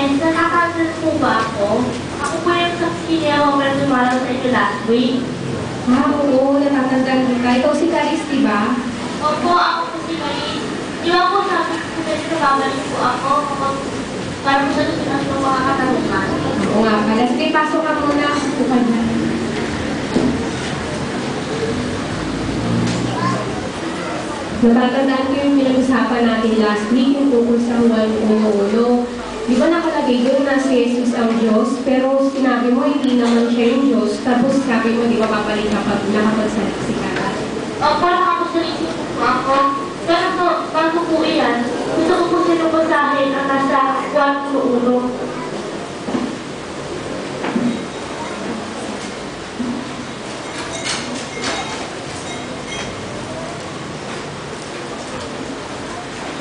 Yes, nakaka-attend po ba ako? Ako po yung saksi niya ako pero dumalaw sa inyo last week. Oo, natatandaan kita. Ikaw si Caris, diba? Opo, ako po si Marie. Di ba po sabi ko pwede na babalik po ako kapag para po sa susunod ng mga katanungan? Oo nga pala. Sige, pasok ka muna. Bukan na. Natatandaan ko yung pinag-usapan natin last week yung tungkol sa Juan 1:1. Di ba nakalagay doon na si Jesus ang Diyos, pero sinabi mo hindi naman siya yung Diyos, tapos sabi mo di ba papalik kapag nakapagsalita ka? Opo, nakapagsalita po ako. Pero po, bago po iyan, gusto ko po sinubasahin ang nasa Juan 1:1.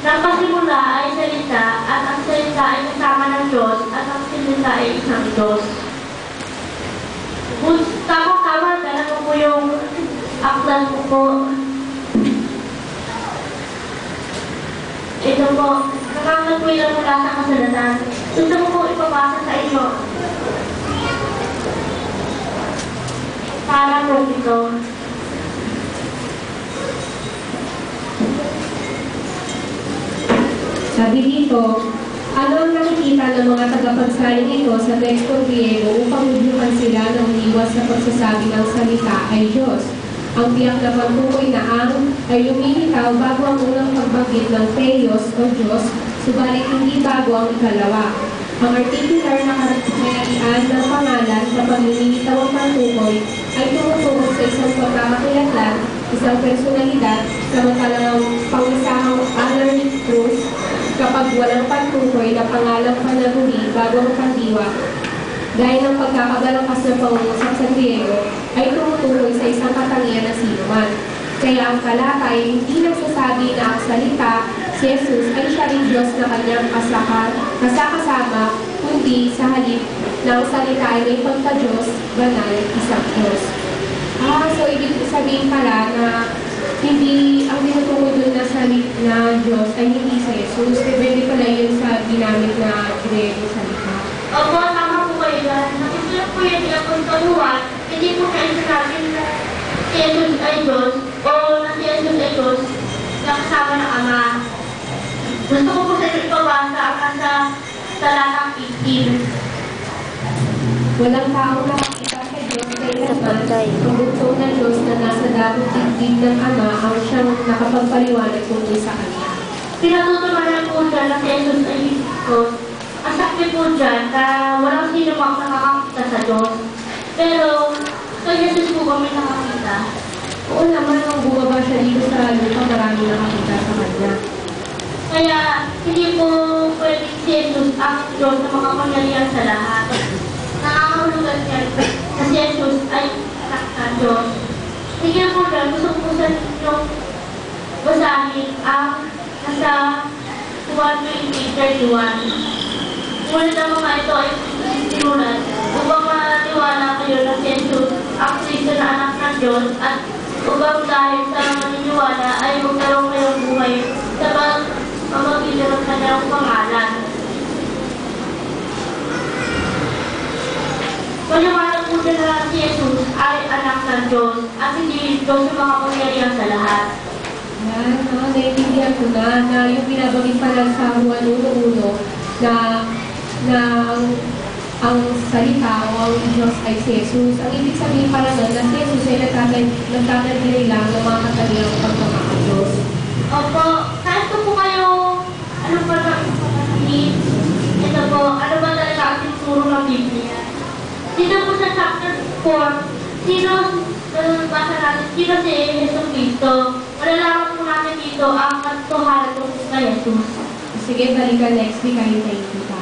Nang pasimula ay salita at ang salita ay kasama ng Diyos at ang salita ay isang Diyos. Tama-tama, dala ko po yung aklan ko po. Ito po, nakakagway lang mula sa kasalatan. Gusto ko po ipapasa sa inyo. Para po ito. Sabi dito, ano ang nakikita ng mga tagapagsalin ito sa tekstong Griego upang hudyukan sila ng iwas sa pagsasabi ng salita ay Diyos? Ang tiyak na pagtukoy na ang ay lumilitaw bago ang unang pagbanggit ng Theos o Diyos, subalit hindi bago ang ikalawa. Ang articular na karangyarihan ng pangalan na pamimilitaw ang pagtukoy ay tumutukoy sa isang pagkakakilanlan, isang personalidad, samantalang ang pangisahang honorific truth kapag walang pagtukoy na pangalang panaguri bago ang pagdiwa. Dahil ng pagkakabalangkas ng pangungusap sa Griego ay tumutukoy sa isang katangian na sinuman. Kaya ang talata ay hindi nagsasabi na ang salita, si Jesus ay siya rin Diyos na kanyang kasakasama, kundi sa halip na ang salita ay may pagka-Diyos, banal, isang Diyos. So ibig sabihin pala na hindi ang tinutukoy doon na salita na Diyos ay hindi si Jesus. Depende pala yun sa ginamit na Griego salita. Opo, tama po kayo dyan. Nakisulat po yan yung pagkaluhan, hindi po kayo sinabi na si Jesus ay Diyos o na si Jesus ay Diyos na kasama ng Ama. Gusto ko po sa inyo ipabasa ang nasa talatang 18. Walang taong nakakita sa Diyos kailanman ang buktong na Diyos na nasa damong digdig ng Ama ang siyang nakapagpaliwanag tungkol sa Kanya. Pinatutunan po dyan na si Jesus ay Diyos. Ang sakit po dyan na walang sino pang nakakakita sa Diyos. Pero kay Jesus po kami nakakita. Oo naman, nung bumaba siya dito sa lupa, maraming nakakita sa Kanya. Kaya hindi po pwede si Jesus ang Diyos na makapangyarihan sa lahat. Nakakahulugan niya na si Jesus ay anak ng Diyos. Sige po dyan, gusto ko sa inyong basahin ang nasa 1:20-31. Ngunit ang mga ito ay sinulat upang maniwala kayo na si Jesus ang Kristo na anak ng Diyos at upang dahil sa maniniwala ay magkaroon kayong buhay sa pamamagitan ng kanyang pangalan. Paliwanag po din na si Jesus ay anak ng Diyos at hindi Diyos yung makapangyarihan sa lahat. Yan, naiintindihan ko na yung binabagin pa lang sa Juan 1:1 na ang salita o ang Diyos ay si Jesus. Ang ibig sabihin para nun na si Jesus ay nagtatagilay lang ng mga katangiang pagkakaka-Diyos. Opo, kahit po kayo, ano ba na ito po, ano ba talaga ang tinuturo ng Biblia? Dito po sa chapter 4, basa natin, sino si Jesus Cristo? Malalaman po natin dito ang katotohanan ng kay Jesus. Sige, balikan next week, kahit tayo kita.